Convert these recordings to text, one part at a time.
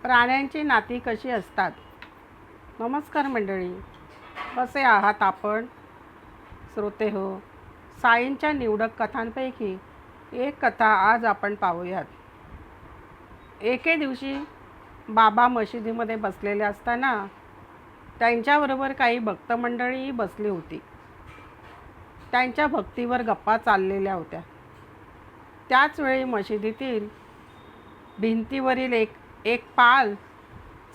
प्राण्यांची नाती कशी असतात. नमस्कार मंडळी, कसे आहात आपण श्रोते हो. साईंच्या निवडक कथांपैकी एक कथा आज आपण पाहूयात. एके दिवशी बाबा मशिदीमध्ये बसलेले असताना त्यांच्याबरोबर काही भक्त मंडळीही बसली होती. त्यांच्या भक्तीवर गप्पा चाललेल्या होत्या. त्याच वेळी मशिदीतील भिंतीवरील एक पाल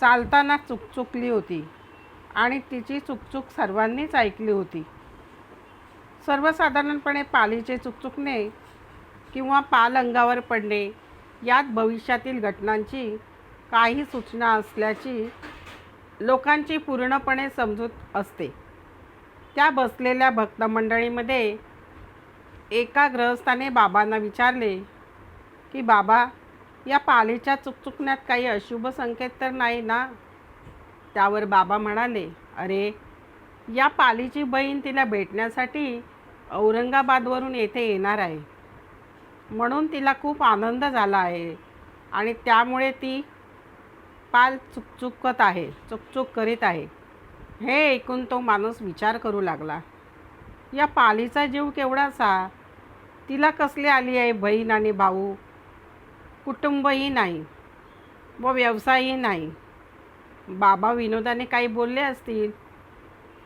चालताना चुकचुकली होती आणि तिची चुकचुक सर्वांनीच ऐकली होती. सर्वसाधारणपणे पालीचे चुकचुकणे किंवा पाल अंगावर पडणे यात भविष्यातील घटनांची काही सूचना असल्याची लोकांची पूर्णपणे समजूत असते. त्या बसलेल्या भक्त मंडळीमध्ये एका गृहस्थाने बाबांना विचारले की बाबा, या पालीच्या चुकचुकण्यात काही अशुभ संकेत तर नाही ना? त्यावर बाबा म्हणाले, अरे, या पालीची बहीण तिला भेटण्यासाठी औरंगाबादवरून येथे येणार आहे, म्हणून तिला खूप आनंद झाला आहे आणि त्यामुळे ती पाल चुकचुक करीत आहे. हे ऐकून तो माणूस विचार करू लागला, या पालीचा जीव केवढासा, तिला कसली आली आहे बहीण आणि भाऊ, कुटुंबही नाही व व्यवसायही नाही. बाबा विनोदाने काही बोलले असतील,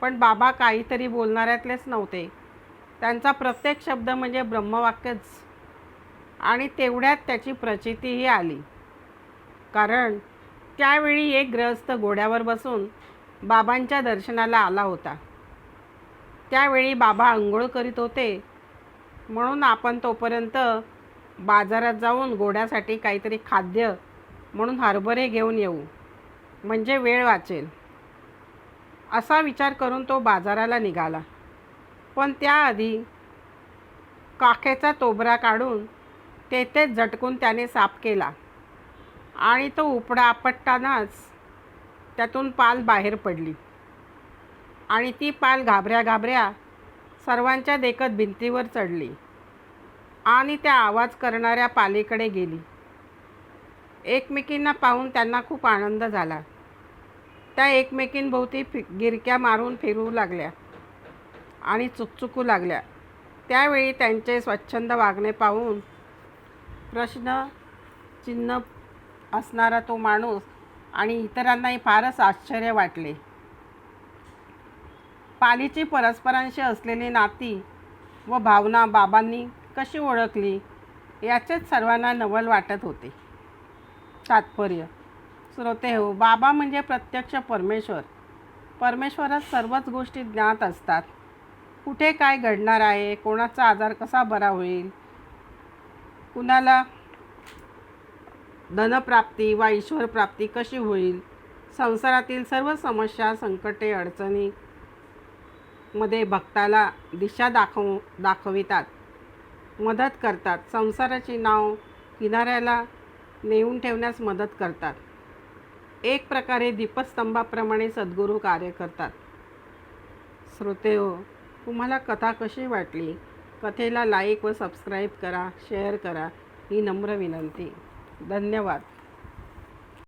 पण बाबा काहीतरी बोलणाऱ्यातलेच नव्हते. त्यांचा प्रत्येक शब्द म्हणजे ब्रह्मवाक्यच. आणि तेवढ्यात त्याची प्रचितीही आली, कारण त्यावेळी एक गृहस्थ घोड्यावर बसून बाबांच्या दर्शनाला आला होता. त्यावेळी बाबा अंघोळ करीत होते, म्हणून आपण तोपर्यंत बाजारात जाऊन घोड्यासाठी काहीतरी खाद्य म्हणून हरभरे घेऊन येऊ, म्हणजे वेळ वाचेल, असा विचार करून तो बाजाराला निघाला. पण त्याआधी काखेचा तोबरा काढून तेथेच झटकून त्याने साफ केला आणि तो उपडा आपटतानाच त्यातून पाल बाहेर पडली आणि ती पाल घाबऱ्या सर्वांच्या देखत भिंतीवर चढली आणि त्या आवाज करणाऱ्या पालीकडे गेली. एकमेकींना पाहून त्यांना खूप आनंद झाला. त्या एकमेकींभोवती गिरक्या मारून फिरू लागल्या आणि चुकचुकू लागल्या. त्यावेळी त्यांचे स्वच्छंद वागणे पाहून प्रश्नचिन्ह असणारा तो माणूस आणि इतरांनाही फारच आश्चर्य वाटले. पालीची परस्परांशी असलेली नाती व भावना बाबांनी कशी ओळखली याचेच सर्वांना नवल वाटत होते. तात्पर्य, श्रोते हो, बाबा म्हणजे प्रत्यक्ष परमेश्वरच सर्वच गोष्टी ज्ञात असतात. कुठे काय घडणार आहे, कोणाचा आजार कसा बरा होईल, कुणाला धनप्राप्ती वा ईश्वरप्राप्ती कशी होईल, संसारातील सर्व समस्या, संकटे, अडचणी मध्ये भक्ताला दिशा दाखवितात, मदत करतात, संसाराची नाव किनाऱ्याला नेऊन ठेवण्यास मदत करतात. एक प्रकारे दीपस्तंभाप्रमाणे सद्गुरू कार्य करतात. श्रोते हो, तुम्हाला कथा कशी वाटली? कथेला लाईक व सबस्क्राईब करा, शेअर करा, ही नम्र विनंती. धन्यवाद.